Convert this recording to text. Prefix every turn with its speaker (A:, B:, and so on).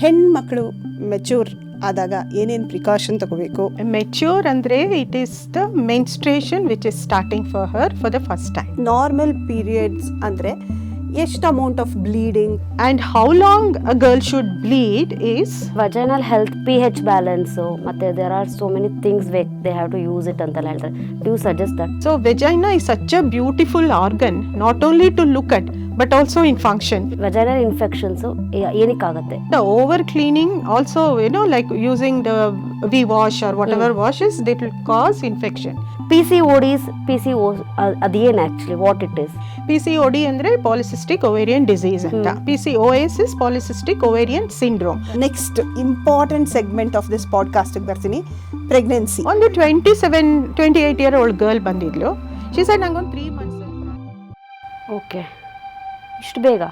A: ಹೆಣ್ಮಕ್ಳು ಮೆಚೂರ್ ಆದಾಗ ಏನೇನು ಪ್ರಿಕಾಷನ್ ತಗೋಬೇಕು?
B: ಮೆಚ್ಯೂರ್ ಅಂದರೆ it is the menstruation which is starting for her for the first time.
A: Normal periods ಅಂದರೆ ಎಷ್ಟು amount of bleeding
B: and how long a girl should bleed is
C: vaginal health pH balance ಮತ್ತು there are so many things they have to use it ಅಂತೆಲ್ಲ ಹೇಳ್ತಾರೆ. Do you suggest that?
B: So vagina is such a beautiful organ, not only to look at but also in function.
C: Vaginal infections ಏನಕ್ಕಾಗತ್ತೆ?
B: The over cleaning also, like using the V-wash or whatever washes, that will cause infection.
C: PCOS ಅದೇನು actually what it is?
B: PCOD ಅಂದರೆ polycystic ovarian disease ಅಂತ. PCOS is polycystic ovarian syndrome.
A: Next important segment of this ಪಾಡ್ಕಾಸ್ಟ್ಗೆ ಬರ್ತೀನಿ, pregnancy.
B: ಒಂದು 28 year old girl ಬಂದಿದ್ಲು. She said ನಂಗೊಂದು 3 months.
C: Okay, ಇಷ್ಟು ಬೇಗ?